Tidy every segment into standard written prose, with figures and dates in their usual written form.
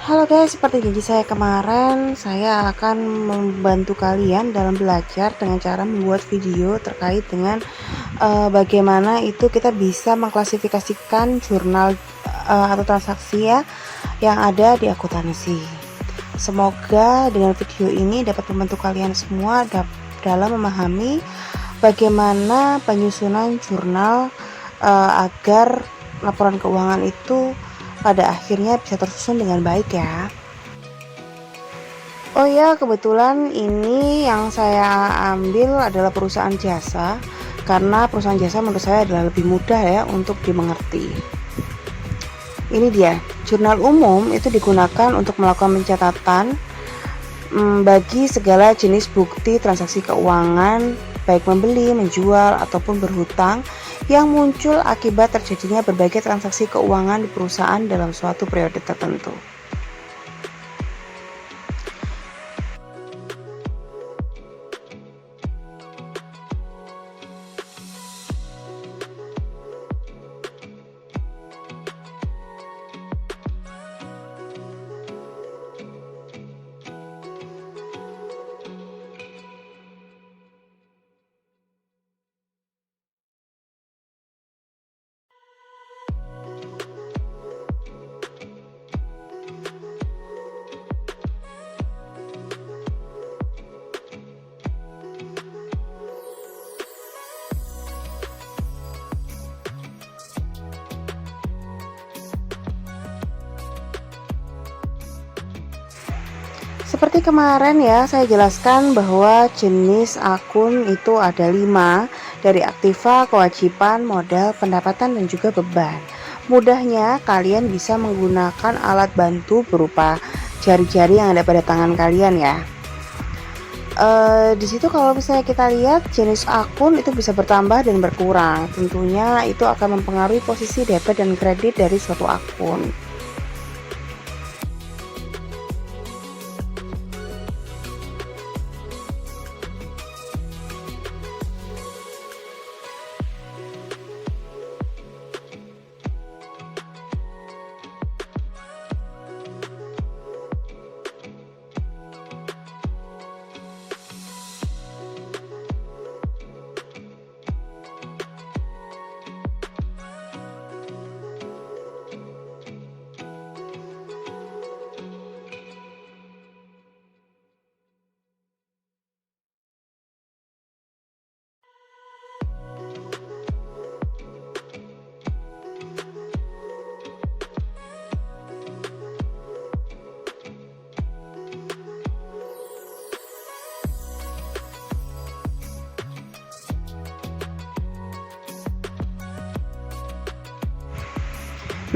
Halo guys, seperti janji saya kemarin, saya akan membantu kalian dalam belajar dengan cara membuat video terkait dengan bagaimana itu kita bisa mengklasifikasikan jurnal atau transaksi ya yang ada di akuntansi. Semoga dengan video ini dapat membantu kalian semua dalam memahami bagaimana penyusunan jurnal agar laporan keuangan itu pada akhirnya bisa tersusun dengan baik ya. Oh ya, kebetulan ini yang saya ambil adalah perusahaan jasa, karena perusahaan jasa menurut saya adalah lebih mudah ya untuk dimengerti. Ini dia, jurnal umum itu digunakan untuk melakukan pencatatan bagi segala jenis bukti transaksi keuangan, baik membeli, menjual, ataupun berhutang yang muncul akibat terjadinya berbagai transaksi keuangan di perusahaan dalam suatu periode tertentu. Seperti kemarin ya, saya jelaskan bahwa jenis akun itu ada 5, dari aktiva, kewajiban, modal, pendapatan, dan juga beban. Mudahnya kalian bisa menggunakan alat bantu berupa jari-jari yang ada pada tangan kalian ya. Di situ kalau misalnya kita lihat jenis akun itu bisa bertambah dan berkurang. Tentunya itu akan mempengaruhi posisi debit dan kredit dari suatu akun.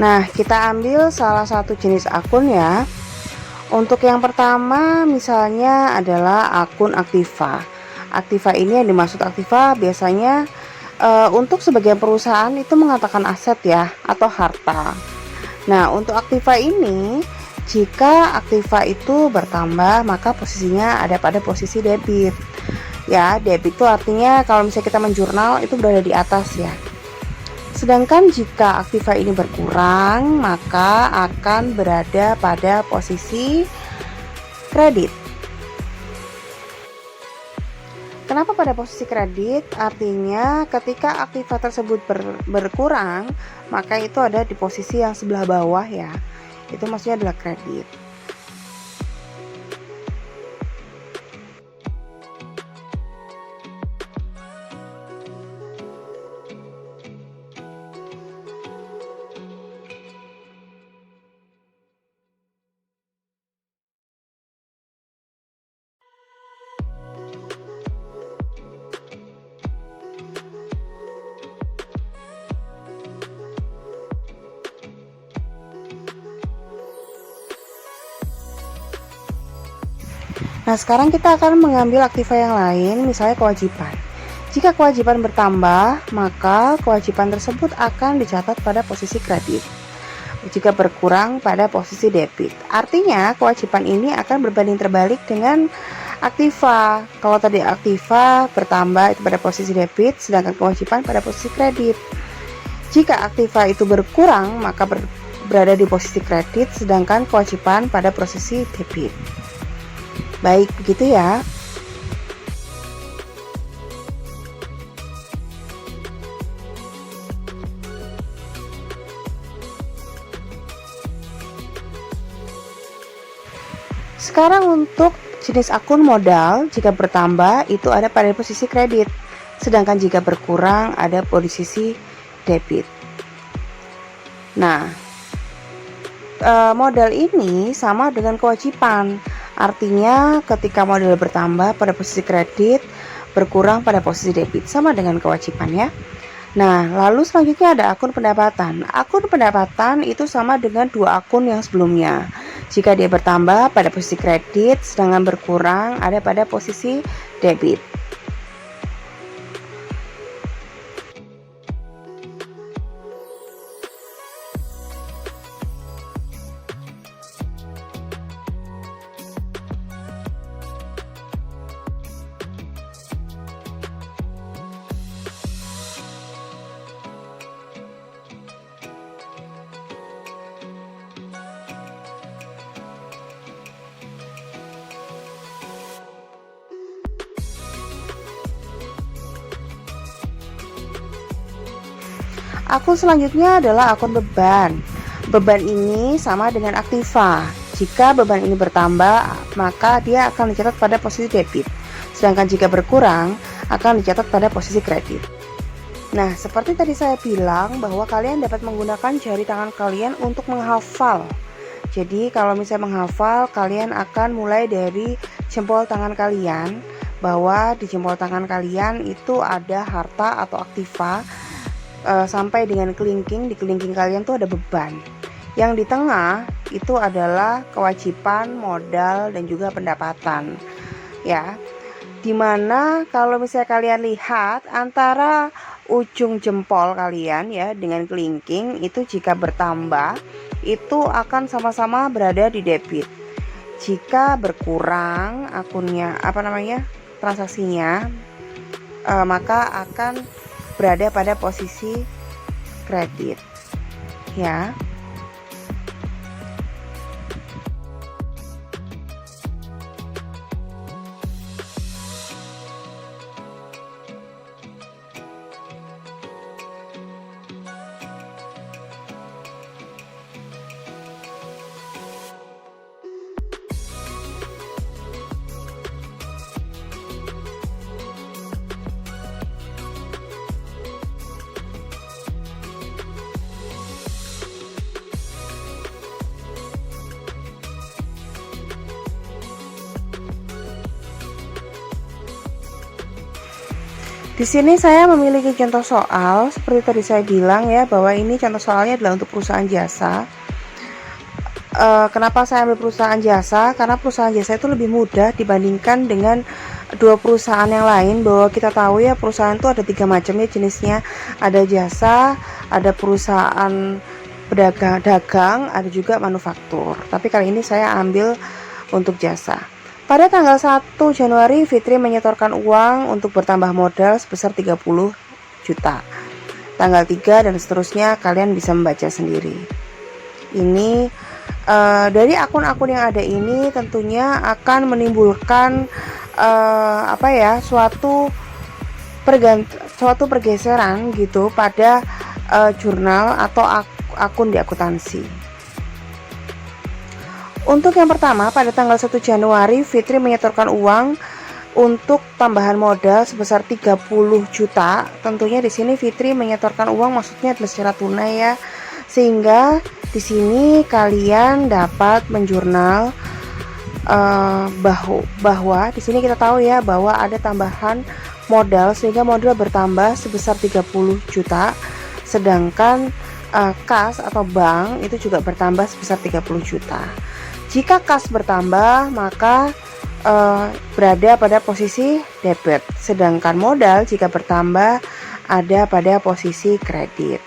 Nah, kita ambil salah satu jenis akun ya. Untuk yang pertama misalnya adalah akun aktiva. Aktiva ini yang dimaksud aktiva biasanya untuk sebagian perusahaan itu mengatakan aset ya atau harta. Nah, untuk aktiva ini jika aktiva itu bertambah maka posisinya ada pada posisi debit. Ya, debit itu artinya kalau misalnya kita menjurnal itu berada di atas ya. Sedangkan jika aktiva ini berkurang, maka akan berada pada posisi kredit. Kenapa pada posisi kredit? Artinya ketika aktiva tersebut berkurang, maka itu ada di posisi yang sebelah bawah ya. Itu maksudnya adalah kredit. Nah, sekarang kita akan mengambil aktiva yang lain, misalnya kewajiban. Jika kewajiban bertambah, maka kewajiban tersebut akan dicatat pada posisi kredit. Jika berkurang pada posisi debit. Artinya, kewajiban ini akan berbanding terbalik dengan aktiva. Kalau tadi aktiva bertambah itu pada posisi debit, sedangkan kewajiban pada posisi kredit. Jika aktiva itu berkurang, maka berada di posisi kredit, sedangkan kewajiban pada posisi debit. Baik, begitu ya. Sekarang untuk jenis akun modal, jika bertambah itu ada pada posisi kredit, sedangkan jika berkurang ada posisi debit. Nah, modal ini sama dengan kewajiban. Artinya ketika modal bertambah pada posisi kredit, berkurang pada posisi debit, sama dengan kewajiban ya. Nah, lalu selanjutnya ada akun pendapatan. Akun pendapatan itu sama dengan dua akun yang sebelumnya. Jika dia bertambah pada posisi kredit, sedangkan berkurang ada pada posisi debit. Akun selanjutnya adalah akun beban. Beban ini sama dengan aktiva. Jika beban ini bertambah, maka dia akan dicatat pada posisi debit. Sedangkan jika berkurang, akan dicatat pada posisi kredit. Nah, seperti tadi saya bilang bahwa kalian dapat menggunakan jari tangan kalian untuk menghafal. Jadi, kalau misalnya menghafal, kalian akan mulai dari jempol tangan kalian, bahwa di jempol tangan kalian itu ada harta atau aktiva, sampai dengan kelingking. Di kelingking kalian tuh ada beban. Yang di tengah itu adalah kewajiban, modal, dan juga pendapatan ya. Dimana kalau misalnya kalian lihat antara ujung jempol kalian ya dengan kelingking itu jika bertambah itu akan sama-sama berada di debit. Jika berkurang akunnya transaksinya, maka akan berada pada posisi kredit ya. Di sini saya memiliki contoh soal seperti tadi saya bilang ya, bahwa ini contoh soalnya adalah untuk perusahaan jasa. Kenapa saya ambil perusahaan jasa? Karena perusahaan jasa itu lebih mudah dibandingkan dengan dua perusahaan yang lain. Bahwa kita tahu ya, perusahaan itu ada 3 macam ya jenisnya. Ada jasa, ada perusahaan pedagang, ada juga manufaktur. Tapi kali ini saya ambil untuk jasa. Pada tanggal 1 Januari, Fitri menyetorkan uang untuk bertambah modal sebesar 30 juta. Tanggal 3 dan seterusnya kalian bisa membaca sendiri. Ini dari akun-akun yang ada ini tentunya akan menimbulkan suatu pergeseran gitu pada jurnal atau akun di akuntansi. Untuk yang pertama, pada tanggal 1 Januari Fitri menyetorkan uang untuk tambahan modal sebesar 30 juta. Tentunya di sini Fitri menyetorkan uang maksudnya adalah secara tunai ya. Sehingga di sini kalian dapat menjurnal bahwa di sini kita tahu ya bahwa ada tambahan modal sehingga modal bertambah sebesar 30 juta. Sedangkan kas atau bank itu juga bertambah sebesar 30 juta. Jika kas bertambah maka berada pada posisi debit, sedangkan modal jika bertambah ada pada posisi kredit.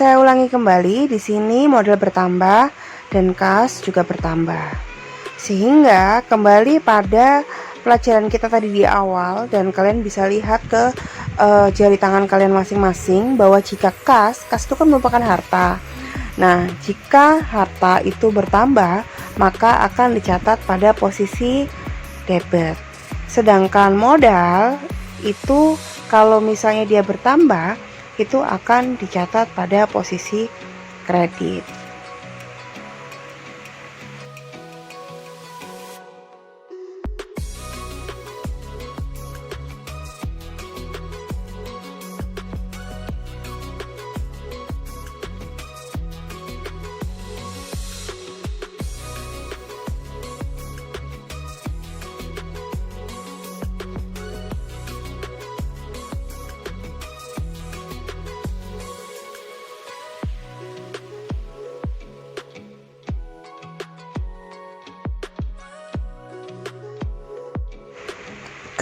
Saya ulangi kembali, di sini modal bertambah dan kas juga bertambah. Sehingga kembali pada pelajaran kita tadi di awal, dan kalian bisa lihat ke jari tangan kalian masing-masing bahwa jika kas itu kan merupakan harta. Nah, jika harta itu bertambah, maka akan dicatat pada posisi debit. Sedangkan modal itu kalau misalnya dia bertambah, itu akan dicatat pada posisi kredit.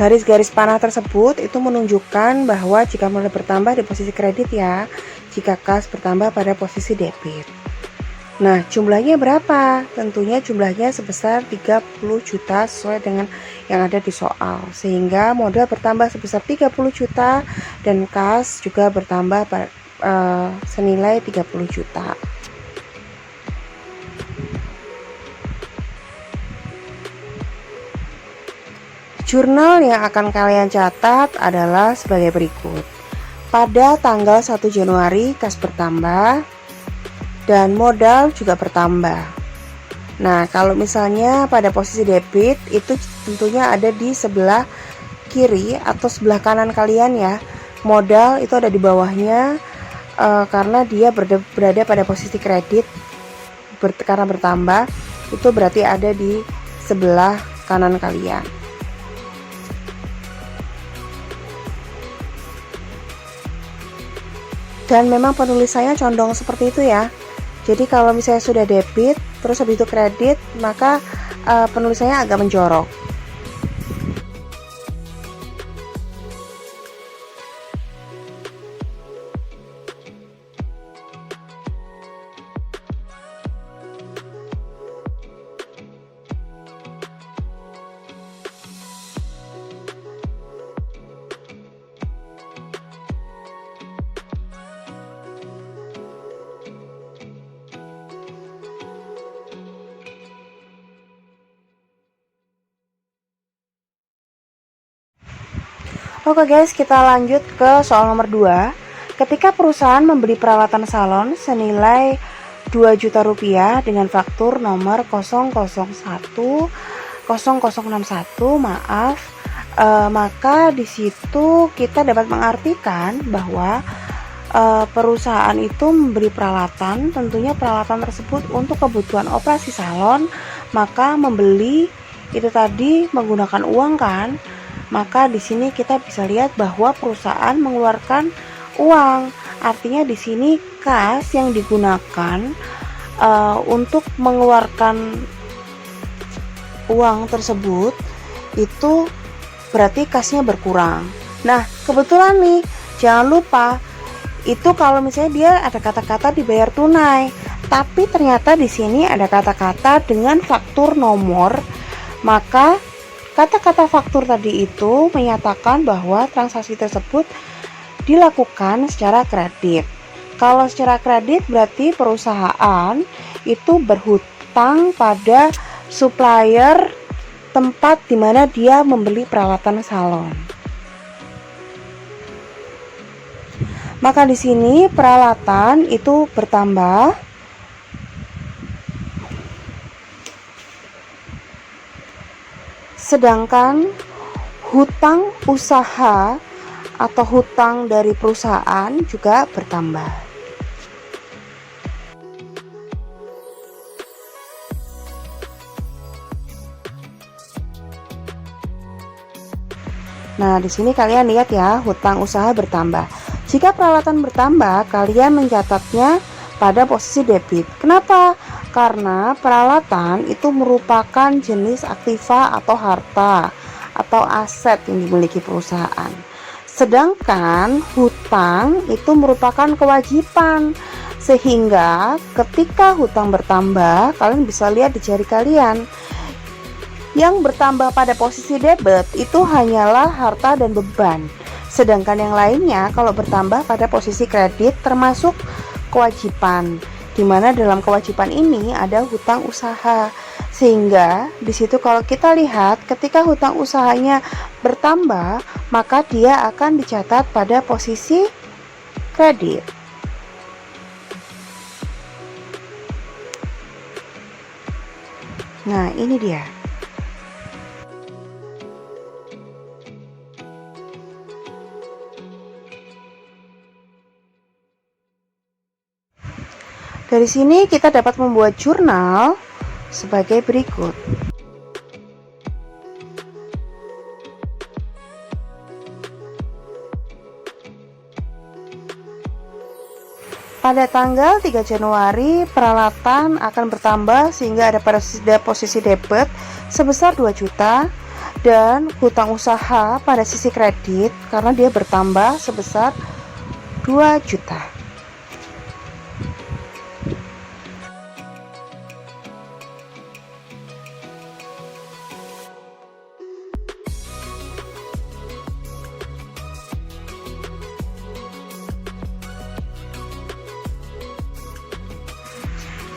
Garis-garis panah tersebut itu menunjukkan bahwa jika modal bertambah di posisi kredit ya, jika kas bertambah pada posisi debit. Nah, jumlahnya berapa? Tentunya jumlahnya sebesar 30 juta sesuai dengan yang ada di soal. Sehingga modal bertambah sebesar 30 juta dan kas juga bertambah senilai 30 juta. Jurnal yang akan kalian catat adalah sebagai berikut. Pada tanggal 1 Januari kas bertambah dan modal juga bertambah. Nah, kalau misalnya pada posisi debit itu tentunya ada di sebelah kiri atau sebelah kanan kalian ya. Modal itu ada di bawahnya karena dia berada pada posisi kredit karena bertambah, itu berarti ada di sebelah kanan kalian. Dan memang penulisannya condong seperti itu ya. Jadi kalau misalnya sudah debit terus habis itu kredit, maka penulisannya agak menjorok. Oke guys, kita lanjut ke soal nomor 2. Ketika perusahaan membeli peralatan salon senilai 2 juta rupiah dengan faktur nomor 0010061, maka di situ kita dapat mengartikan bahwa perusahaan itu membeli peralatan, tentunya peralatan tersebut untuk kebutuhan operasi salon, maka membeli itu tadi menggunakan uang kan. Maka di sini kita bisa lihat bahwa perusahaan mengeluarkan uang. Artinya di sini kas yang digunakan untuk mengeluarkan uang tersebut itu berarti kasnya berkurang. Nah, kebetulan nih, jangan lupa itu kalau misalnya dia ada kata-kata dibayar tunai, tapi ternyata di sini ada kata-kata dengan faktur nomor, maka kata-kata faktur tadi itu menyatakan bahwa transaksi tersebut dilakukan secara kredit. Kalau secara kredit berarti perusahaan itu berhutang pada supplier tempat di mana dia membeli peralatan salon. Maka di sini peralatan itu bertambah. Sedangkan hutang usaha atau hutang dari perusahaan juga bertambah. Nah, di sini kalian lihat ya, hutang usaha bertambah. Jika peralatan bertambah, kalian mencatatnya pada posisi debit. Kenapa? Karena peralatan itu merupakan jenis aktiva atau harta atau aset yang dimiliki perusahaan. Sedangkan hutang itu merupakan kewajiban. Sehingga ketika hutang bertambah, kalian bisa lihat di jari kalian. Yang bertambah pada posisi debit itu hanyalah harta dan beban. Sedangkan yang lainnya kalau bertambah pada posisi kredit termasuk kewajiban, di mana dalam kewajiban ini ada hutang usaha. Sehingga di situ kalau kita lihat ketika hutang usahanya bertambah, maka dia akan dicatat pada posisi kredit. Nah, ini dia. Dari sini kita dapat membuat jurnal sebagai berikut. Pada tanggal 3 Januari, peralatan akan bertambah sehingga ada pada posisi debit sebesar 2 juta dan hutang usaha pada sisi kredit karena dia bertambah sebesar 2 juta.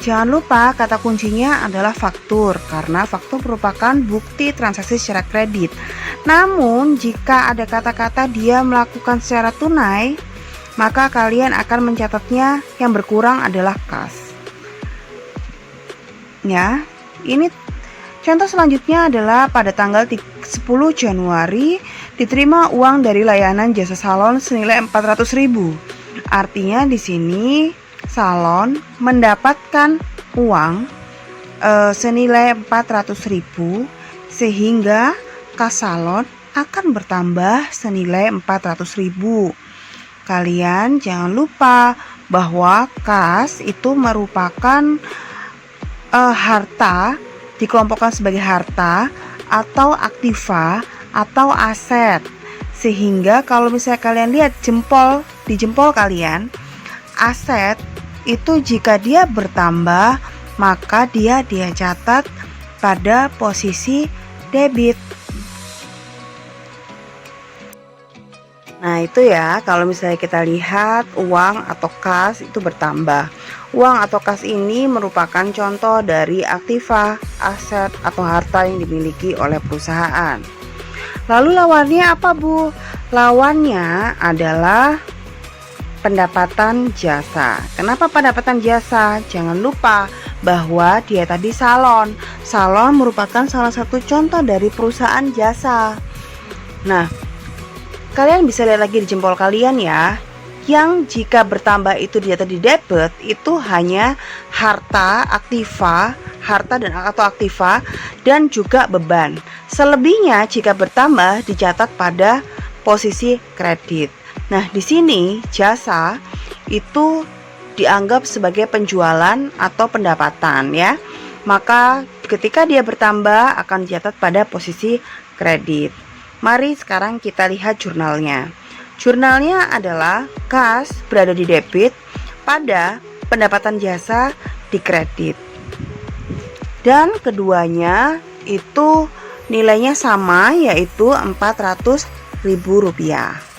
Jangan lupa kata kuncinya adalah faktur, karena faktur merupakan bukti transaksi secara kredit. Namun, jika ada kata-kata dia melakukan secara tunai, maka kalian akan mencatatnya yang berkurang adalah kas. Ya, ini contoh selanjutnya adalah pada tanggal 10 Januari diterima uang dari layanan jasa salon senilai 400.000. Artinya di sini salon mendapatkan uang senilai 400.000 sehingga kas salon akan bertambah senilai 400.000. Kalian jangan lupa bahwa kas itu merupakan harta, dikelompokkan sebagai harta atau aktiva atau aset. Sehingga kalau misalnya kalian lihat di jempol kalian, aset itu jika dia bertambah maka dia catat pada posisi debit. Nah itu ya, kalau misalnya kita lihat uang atau kas itu bertambah. Uang atau kas ini merupakan contoh dari aktiva, aset atau harta yang dimiliki oleh perusahaan. Lalu lawannya apa Bu? Lawannya adalah pendapatan jasa. Kenapa pendapatan jasa? Jangan lupa bahwa dia tadi salon. Salon merupakan salah satu contoh dari perusahaan jasa. Nah, kalian bisa lihat lagi di jempol kalian ya. Yang jika bertambah itu dia tadi debit, itu hanya harta, aktiva, harta dan atau aktiva dan juga beban. Selebihnya jika bertambah dicatat pada posisi kredit. Nah, di sini jasa itu dianggap sebagai penjualan atau pendapatan ya. Maka ketika dia bertambah akan dicatat pada posisi kredit. Mari sekarang kita lihat jurnalnya. Jurnalnya adalah kas berada di debit pada pendapatan jasa di kredit. Dan keduanya itu nilainya sama, yaitu Rp400.000.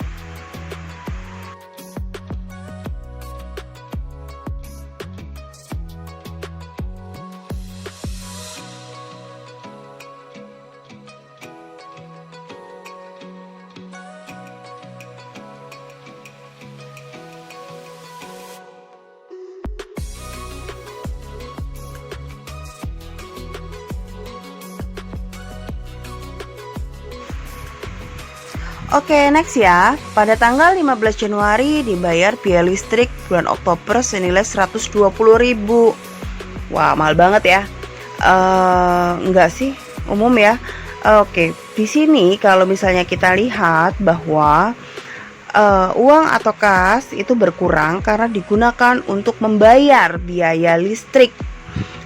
Oke, next ya. Pada tanggal 15 Januari dibayar biaya listrik bulan Oktober senilai 120.000. Wah, mahal banget ya. Enggak sih, umum ya. Oke, di sini kalau misalnya kita lihat bahwa uang atau kas itu berkurang karena digunakan untuk membayar biaya listrik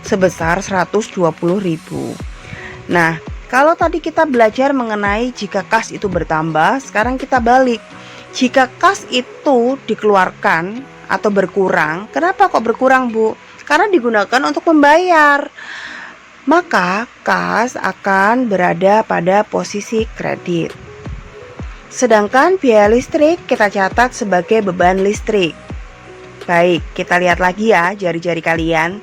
sebesar 120.000. Nah, kalau tadi kita belajar mengenai jika kas itu bertambah, sekarang kita balik. Jika kas itu dikeluarkan atau berkurang. Kenapa kok berkurang, Bu? Karena digunakan untuk membayar. Maka kas akan berada pada posisi kredit. Sedangkan biaya listrik kita catat sebagai beban listrik. Baik, kita lihat lagi ya jari-jari kalian.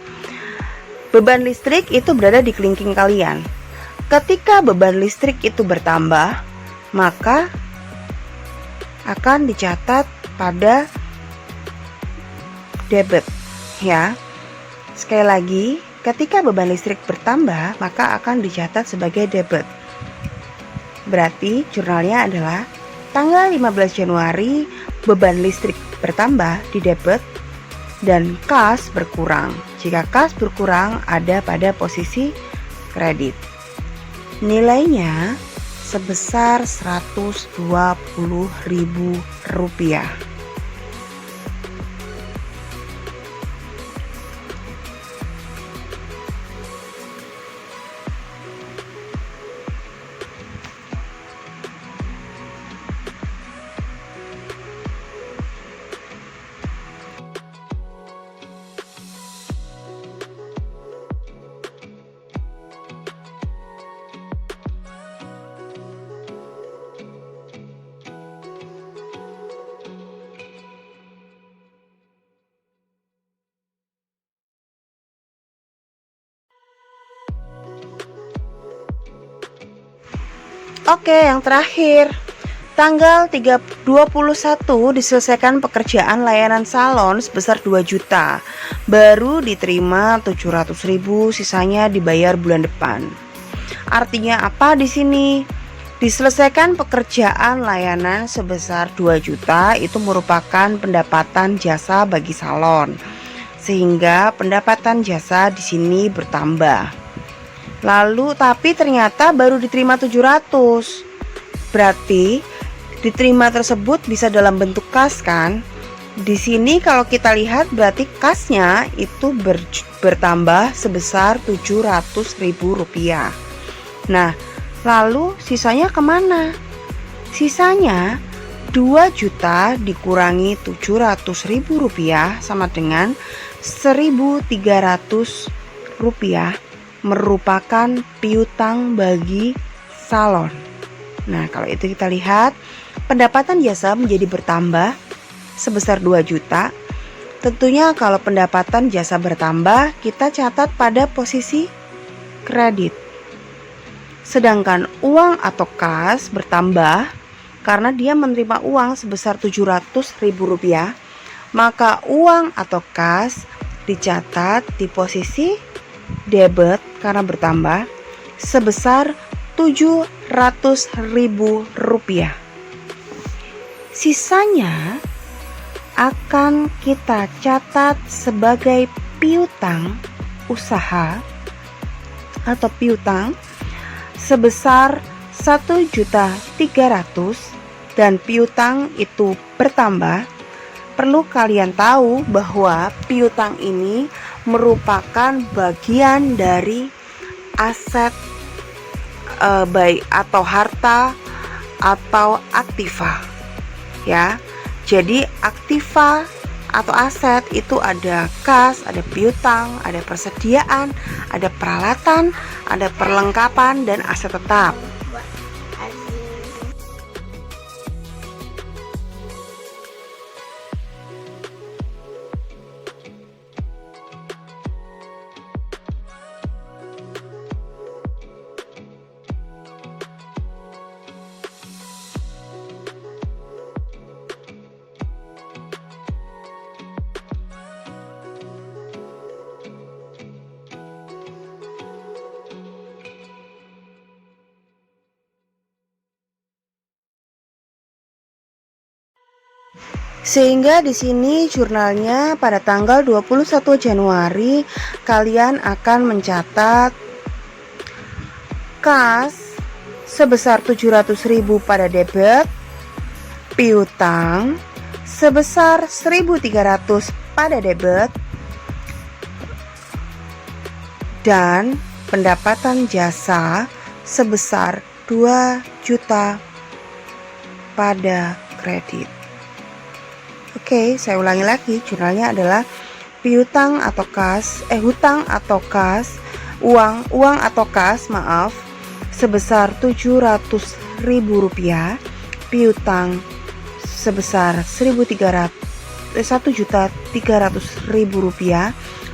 Beban listrik itu berada di kelingking kalian. Ketika beban listrik itu bertambah, maka akan dicatat pada debit ya. Sekali lagi, ketika beban listrik bertambah, maka akan dicatat sebagai debit. Berarti jurnalnya adalah tanggal 15 Januari beban listrik bertambah di debit dan kas berkurang. Jika kas berkurang ada pada posisi kredit. Nilainya sebesar Rp120.000. Oke, yang terakhir. Tanggal 21 diselesaikan pekerjaan layanan salon sebesar 2 juta. Baru diterima 700.000, sisanya dibayar bulan depan. Artinya apa di sini? Diselesaikan pekerjaan layanan sebesar 2 juta itu merupakan pendapatan jasa bagi salon. Sehingga pendapatan jasa di sini bertambah. Lalu tapi ternyata baru diterima 700. Berarti diterima tersebut bisa dalam bentuk kas kan? Di sini kalau kita lihat berarti kasnya itu bertambah sebesar Rp700.000. Nah, lalu sisanya kemana? Sisanya 2 juta dikurangi Rp700.000 sama dengan Rp1.300 merupakan piutang bagi salon. Nah, kalau itu kita lihat pendapatan jasa menjadi bertambah sebesar 2 juta. Tentunya kalau pendapatan jasa bertambah, kita catat pada posisi kredit. Sedangkan uang atau kas bertambah karena dia menerima uang sebesar Rp700.000, maka uang atau kas dicatat di posisi debit karena bertambah sebesar Rp700.000. Sisanya akan kita catat sebagai piutang usaha atau piutang sebesar 1.300.000 dan piutang itu bertambah. Perlu kalian tahu bahwa piutang ini merupakan bagian dari aset baik atau harta atau aktiva ya. Jadi aktiva atau aset itu ada kas, ada piutang, ada persediaan, ada peralatan, ada perlengkapan dan aset tetap. Sehingga di sini jurnalnya pada tanggal 21 Januari kalian akan mencatat kas sebesar 700.000 pada debit, piutang sebesar 1.300 pada debit, dan pendapatan jasa sebesar 2 juta pada kredit. Oke, saya ulangi lagi, jurnalnya adalah piutang atau kas, hutang atau kas, uang atau kas, maaf, sebesar Rp700.000, piutang sebesar Rp1.300.000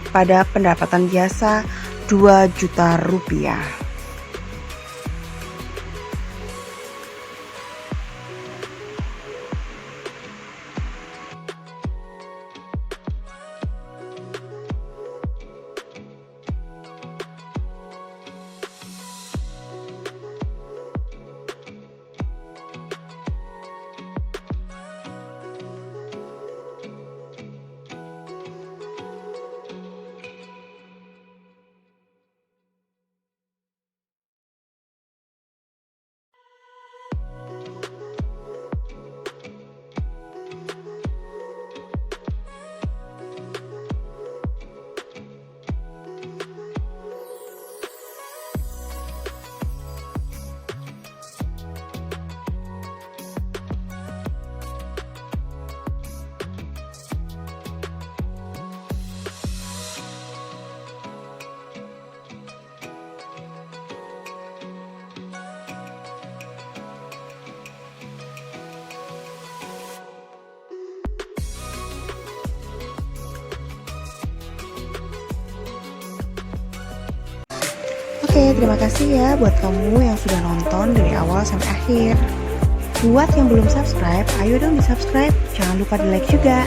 pada pendapatan biasa Rp2 juta. Oke, terima kasih ya buat kamu yang sudah nonton dari awal sampai akhir. Buat yang belum subscribe, ayo dong di subscribe, jangan lupa di like juga.